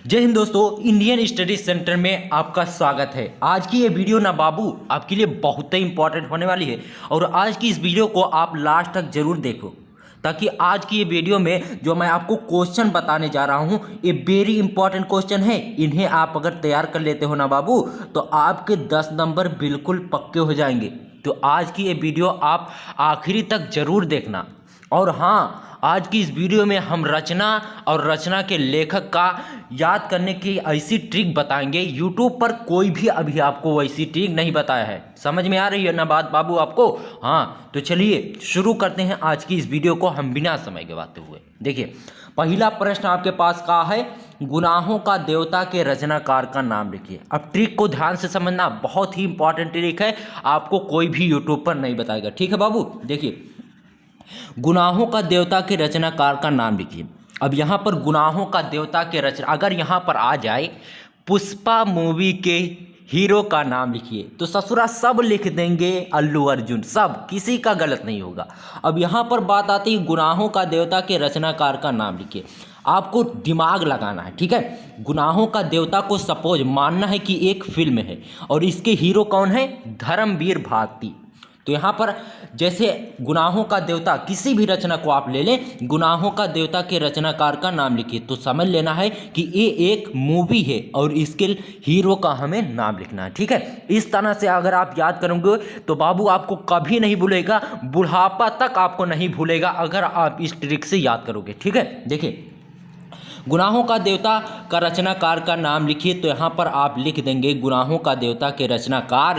जय हिंद दोस्तों, Indian study centre में आपका स्वागत है। आज की ये वीडियो ना बाबू आपके लिए बहुत ही इंपॉर्टेंट होने वाली है और आज की इस वीडियो को आप लास्ट तक जरूर देखो, ताकि आज की ये वीडियो में जो मैं आपको क्वेश्चन बताने जा रहा हूँ ये वेरी इंपॉर्टेंट क्वेश्चन है। इन्हें आप अगर तैयार कर लेते हो ना बाबू तो आपके 10 नंबर बिल्कुल पक्के हो जाएंगे। तो आज की ये वीडियो आप आखिरी तक जरूर देखना। और हाँ, आज की इस वीडियो में हम रचना और रचना के लेखक का याद करने की ऐसी ट्रिक बताएंगे। यूट्यूब पर कोई भी अभी आपको वैसी ट्रिक नहीं बताया है। समझ में आ रही है ना बात बाबू आपको? हाँ, तो चलिए शुरू करते हैं आज की इस वीडियो को हम बिना समय गवाते हुए। देखिए, पहला प्रश्न आपके पास का है, गुनाहों का देवता के रचनाकार का नाम लिखिए। अब ट्रिक को ध्यान से समझना, बहुत ही इंपॉर्टेंट ट्रिक है, आपको कोई भी यूट्यूब पर नहीं बताएगा। ठीक है बाबू? देखिए, गुनाहों का देवता के रचनाकार का नाम लिखिए। अब यहाँ पर गुनाहों का देवता के रचना अगर यहाँ पर आ जाए पुष्पा मूवी के हीरो का नाम लिखिए तो ससुरा सब लिख देंगे अल्लू अर्जुन, सब, किसी का गलत नहीं होगा। अब यहाँ पर बात आती है गुनाहों का देवता के रचनाकार का नाम लिखिए। आपको दिमाग लगाना है, ठीक है। गुनाहों का देवता को सपोज मानना है कि एक फिल्म है और इसके हीरो कौन है? धर्मवीर भारती। तो यहाँ पर जैसे गुनाहों का देवता किसी भी रचना को आप ले लें, गुनाहों का देवता के रचनाकार का नाम लिखिए तो समझ लेना है कि ये एक मूवी है और इसके हीरो का हमें नाम लिखना है। ठीक है, इस तरह से अगर आप याद करोगे तो बाबू आपको कभी नहीं भूलेगा, बुढ़ापा तक आपको नहीं भूलेगा अगर आप इस ट्रिक से याद करोगे। ठीक है, देखिए, गुनाहों का देवता का रचनाकार का नाम लिखिए तो यहाँ पर आप लिख देंगे गुनाहों का देवता के रचनाकार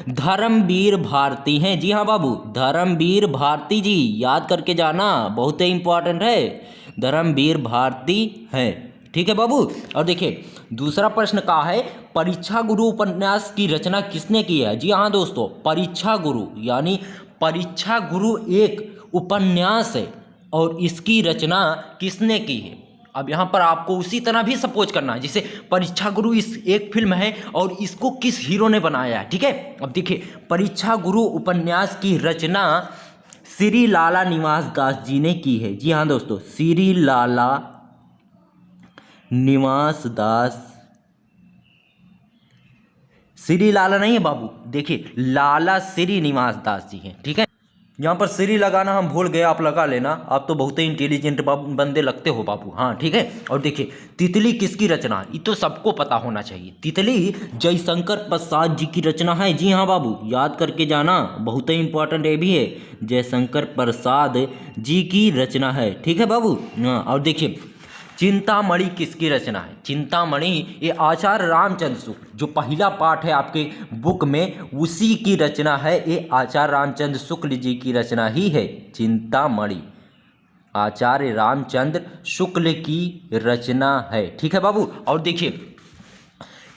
धर्मवीर भारती हैं। जी हाँ बाबू, धर्मवीर भारती जी, याद करके जाना, बहुत ही इंपॉर्टेंट है, धर्मवीर भारती हैं। ठीक है बाबू? और देखिए, दूसरा प्रश्न का है, परीक्षा गुरु उपन्यास की रचना किसने की है? जी हाँ दोस्तों, परीक्षा गुरु यानी परीक्षा गुरु एक उपन्यास है और इसकी रचना किसने की है? अब यहाँ पर आपको उसी तरह भी सपोज करना है जैसे परीक्षा गुरु इस एक फिल्म है और इसको किस हीरो ने बनाया है। ठीक है, अब देखिए, परीक्षा गुरु उपन्यास की रचना श्री लाला निवास दास जी ने की है। जी हाँ दोस्तों, श्री लाला निवास दास, श्री लाला नहीं है बाबू, देखिए लाला श्री निवास दास जी हैं। ठीक है, यहाँ पर श्री लगाना हम भूल गए, आप लगा लेना, आप तो बहुत ही इंटेलिजेंट बंदे लगते हो बाबू। हाँ ठीक है, और देखिए, तितली किसकी रचना? ये तो सबको पता होना चाहिए, तितली जयशंकर प्रसाद जी की रचना है। जी हाँ बाबू, याद करके जाना, बहुत ही इंपॉर्टेंट ये भी है, जयशंकर प्रसाद जी की रचना है। ठीक है बाबू? हाँ, और देखिए, चिंतामणि किसकी रचना है? चिंतामणि ये आचार्य रामचंद्र शुक्ल, जो पहला पार्ट है आपके बुक में, उसी की रचना है। ये आचार्य रामचंद्र शुक्ल जी की रचना ही है चिंतामणि, आचार्य रामचंद्र शुक्ल की रचना है। ठीक है बाबू? और देखिए,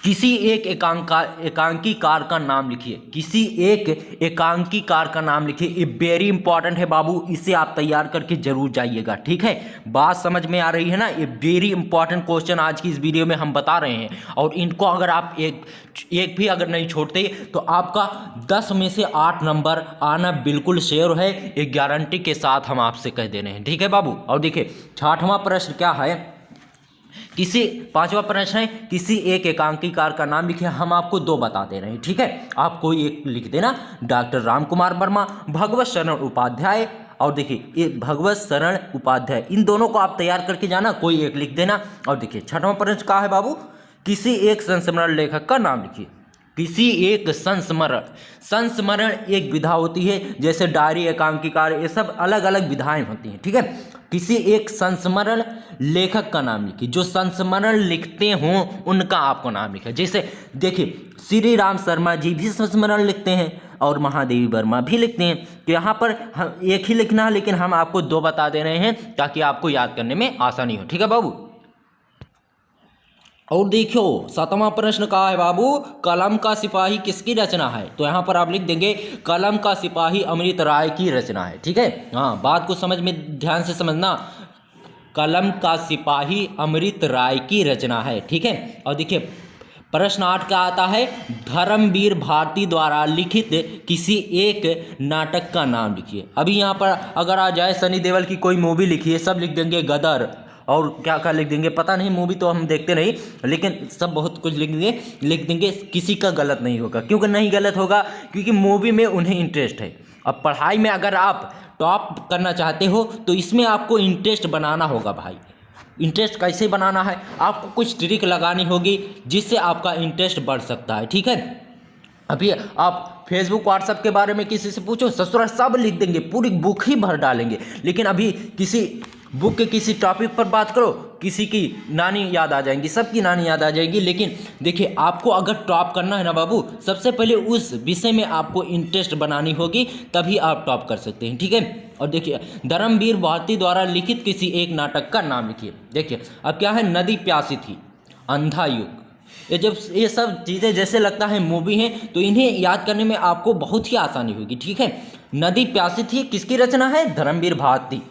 किसी एक एकांकीकार का नाम लिखिए, किसी एक एकांकीकार का नाम लिखिए। ये वेरी इंपॉर्टेंट है बाबू, इसे आप तैयार करके जरूर जाइएगा। ठीक है, बात समझ में आ रही है ना? ये वेरी इंपॉर्टेंट क्वेश्चन आज की इस वीडियो में हम बता रहे हैं और इनको अगर आप एक भी अगर नहीं छोड़ते तो आपका 10 में से 8 नंबर आना बिल्कुल श्योर है, ये गारंटी के साथ हम आपसे कह दे रहे हैं। ठीक है बाबू? और देखिए, 6वां प्रश्न क्या है? पांचवा प्रश्न है, किसी एक एकांकीकार का नाम लिखिए। हम आपको 2 बता दे रहे हैं। ठीक है, आप कोई एक लिख देना, डॉक्टर राम कुमार वर्मा, भगवत शरण उपाध्याय। और देखिए, ये भगवत शरण उपाध्याय, इन दोनों को आप तैयार करके जाना, कोई एक लिख देना। और देखिए, 6वां प्रश्न का है बाबू, किसी एक संस्मरण लेखक का नाम लिखिए। किसी एक संस्मरण, संस्मरण एक विधा होती है, जैसे डायरी, एकांकीकार, ये सब अलग अलग विधाएं होती हैं। ठीक है, किसी एक संस्मरण लेखक का नाम लिखिए, जो संस्मरण लिखते हों उनका आपको नाम लिखा। जैसे देखिए, श्री राम शर्मा जी भी संस्मरण लिखते हैं और महादेवी वर्मा भी लिखते हैं। तो यहाँ पर हम एक ही लिखना है, लेकिन हम आपको 2 बता दे रहे हैं ताकि आपको याद करने में आसानी हो। ठीक है बाबू? और देखो, 7वां प्रश्न का है बाबू, कलम का सिपाही किसकी रचना है? तो यहाँ पर आप लिख देंगे कलम का सिपाही अमृत राय की रचना है। ठीक है, हाँ, बात को समझ में ध्यान से समझना, कलम का सिपाही अमृत राय की रचना है। ठीक है, और देखिए, प्रश्न 8 का आता है, धर्मवीर भारती द्वारा लिखित किसी एक नाटक का नाम लिखिए। अभी यहाँ पर अगर आ जाए सनी देओल की कोई मूवी लिखिए, सब लिख देंगे गदर, और क्या क्या लिख देंगे पता नहीं, मूवी तो हम देखते नहीं, लेकिन सब बहुत कुछ लिख देंगे। किसी का गलत नहीं होगा, क्योंकि नहीं गलत होगा क्योंकि मूवी में उन्हें इंटरेस्ट है। अब पढ़ाई में अगर आप टॉप करना चाहते हो तो इसमें आपको इंटरेस्ट बनाना होगा भाई। इंटरेस्ट कैसे बनाना है, आपको कुछ ट्रिक लगानी होगी जिससे आपका इंटरेस्ट बढ़ सकता है, ठीक है। अभी आप फेसबुक व्हाट्सएप के बारे में किसी से पूछो, ससुरा सब लिख देंगे, पूरी बुक ही भर डालेंगे। लेकिन अभी किसी बुक के किसी टॉपिक पर बात करो, किसी की नानी याद आ जाएंगी, सबकी नानी याद आ जाएगी। लेकिन देखिए, आपको अगर टॉप करना है ना बाबू, सबसे पहले उस विषय में आपको इंटरेस्ट बनानी होगी, तभी आप टॉप कर सकते हैं, ठीक है। और देखिए, धर्मवीर भारती द्वारा लिखित किसी एक नाटक का नाम लिखिए। देखिए अब क्या है, नदी प्यासी थी, अंधा युग, ये सब चीज़ें जैसे लगता है मूवी हैं, तो इन्हें याद करने में आपको बहुत ही आसानी होगी, ठीक है। नदी प्यासी थी किसकी रचना है, धर्मवीर भारती।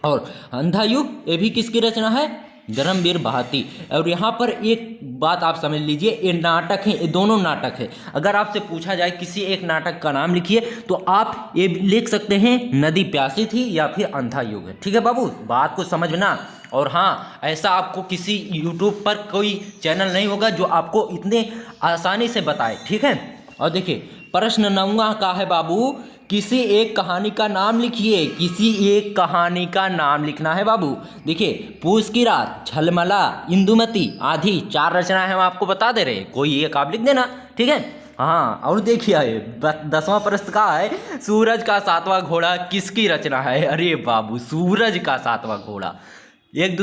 और अंधा युग ये भी किसकी रचना है, धर्मवीर भारती। और यहाँ पर एक बात आप समझ लीजिए, ये नाटक है, ये दोनों नाटक है। अगर आपसे पूछा जाए किसी एक नाटक का नाम लिखिए तो आप ये लिख सकते हैं नदी प्यासी थी या फिर अंधा युग है, ठीक है बाबू, बात को समझना। और हाँ, ऐसा आपको किसी यूट्यूब पर कोई चैनल नहीं होगा जो आपको इतने आसानी से बताए, ठीक है। और देखिए, प्रश्न 9 का है बाबू, किसी एक कहानी का नाम लिखिए। किसी एक कहानी का नाम लिखना है बाबू। देखिए, पूस की रात, झलमला, इंदुमती, आधी, 4 रचना है, हम आपको बता दे रहे हैं, कोई एक आप लिख देना, ठीक है। हाँ, और देखिए 10वां प्रश्न का है, सूरज का 7वां घोड़ा किसकी रचना है। अरे बाबू, सूरज का 7वां घोड़ा, एक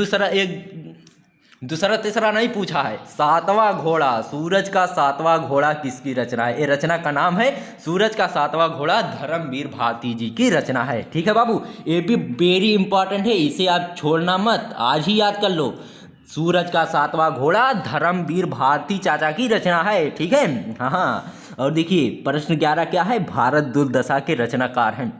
दूसरा तीसरा नहीं पूछा है, 7वां घोड़ा, सूरज का 7वां घोड़ा किसकी रचना है। ये रचना का नाम है सूरज का 7वां घोड़ा, धर्मवीर भारती जी की रचना है, ठीक है बाबू। ये भी वेरी इंपॉर्टेंट है, इसे आप छोड़ना मत, आज ही याद कर लो। सूरज का 7वां घोड़ा धर्मवीर भारती चाचा की रचना है, ठीक है। हाँ, और देखिए प्रश्न 11 क्या है, भारत दुर्दशा के रचनाकार हैं।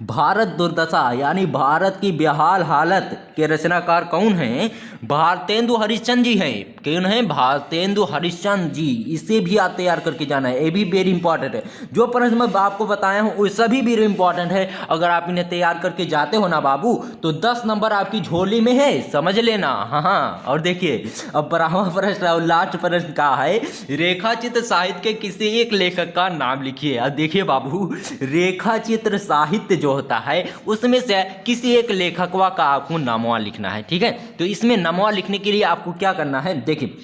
भारत दुर्दशा यानी भारत की बेहाल हालत के रचनाकार कौन हैं, भारतेंदु हरिश्चंद्र जी हैं। कौन है, भारतेंदु हरिश्चंद्र जी। इसे भी आप तैयार करके जाना है, ये भी वेरी इंपॉर्टेंट है। जो प्रश्न मैं आपको बताया हूँ वो सभी वेरी इंपॉर्टेंट है। अगर आप इन्हें तैयार करके जाते हो ना बाबू, तो 10 नंबर आपकी झोली में है, समझ लेना। हाँ, और देखिए अब 12वां प्रश्न और लास्ट प्रश्न का है, रेखाचित्र साहित्य के किसी एक लेखक का नाम लिखिए। अब देखिए बाबू, रेखाचित्र साहित्य जो होता है उसमें से किसी एक लेखकवा का आपको नामवा लिखना है, ठीक है। तो इसमें नामवा लिखने के लिए आपको क्या करना है, देखिए,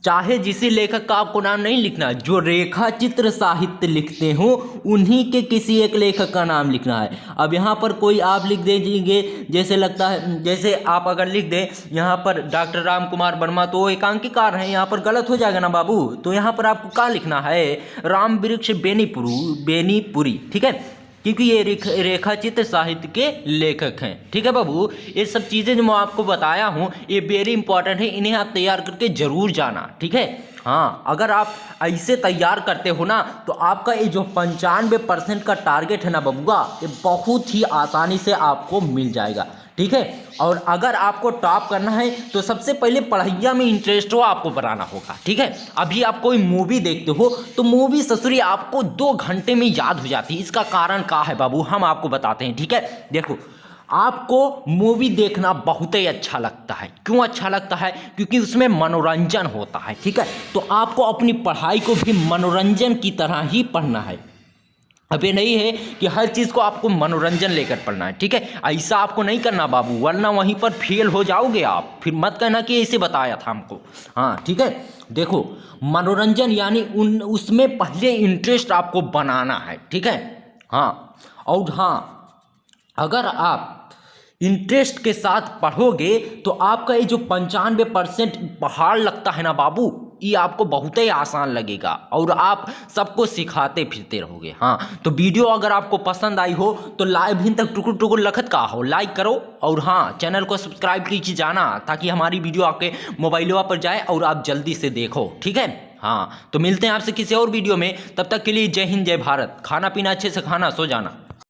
चाहे जिसी लेखक का आपको नाम नहीं लिखना, जो रेखाचित्र साहित्य लिखते हो उन्हीं के किसी एक लेखक का नाम लिखना है। अब यहाँ पर कोई आप लिख दीजिएंगे, जैसे लगता है, जैसे आप अगर लिख दें यहाँ पर डॉक्टर राम कुमार वर्मा, तो एकांकीकार हैं, यहाँ पर गलत हो जाएगा ना बाबू। तो यहाँ पर आपको क्या लिखना है, राम वृक्ष बेनीपुरी, ठीक है, क्योंकि ये रेखाचित्र साहित्य के लेखक हैं, ठीक है बाबू। ये सब चीज़ें जो मैं आपको बताया हूँ ये वेरी इंपॉर्टेंट है, इन्हें आप तैयार करके जरूर जाना, ठीक है। हाँ, अगर आप ऐसे तैयार करते हो ना तो आपका ये जो 95% का टारगेट है ना बबुआ, ये बहुत ही आसानी से आपको मिल जाएगा, ठीक है। और अगर आपको टॉप करना है तो सबसे पहले पढ़ाइया में इंटरेस्ट हो आपको बनाना होगा, ठीक है। अभी आप कोई मूवी देखते हो तो मूवी ससुरी आपको 2 घंटे में याद हो जाती है। इसका कारण क्या है बाबू, हम आपको बताते हैं, ठीक है। देखो, आपको मूवी देखना बहुत ही अच्छा लगता है। क्यों अच्छा लगता है, क्योंकि उसमें मनोरंजन होता है, ठीक है। तो आपको अपनी पढ़ाई को भी मनोरंजन की तरह ही पढ़ना है। अब ये नहीं है कि हर चीज़ को आपको मनोरंजन लेकर पढ़ना है, ठीक है। ऐसा आपको नहीं करना बाबू, वरना वहीं पर फेल हो जाओगे आप। फिर मत कहना कि इसे बताया था हमको। हाँ, ठीक है। देखो, मनोरंजन यानी उसमें पहले इंटरेस्ट आपको बनाना है, ठीक है। हाँ, और हाँ, अगर आप इंटरेस्ट के साथ पढ़ोगे तो आपका ये जो 95% पहाड़ लगता है ना बाबू, ये आपको बहुत ही आसान लगेगा और आप सबको सिखाते फिरते रहोगे। हाँ, तो वीडियो अगर आपको पसंद आई हो तो लाइव भी तक टुकुर टुकुर लखत का हो लाइक करो, और हाँ, चैनल को सब्सक्राइब कीजिए जाना, ताकि हमारी वीडियो आपके मोबाइलों पर जाए और आप जल्दी से देखो, ठीक है। हाँ, तो मिलते हैं आपसे किसी और वीडियो में, तब तक के लिए जय हिंद जय भारत। खाना पीना अच्छे से खाना, सो जाना।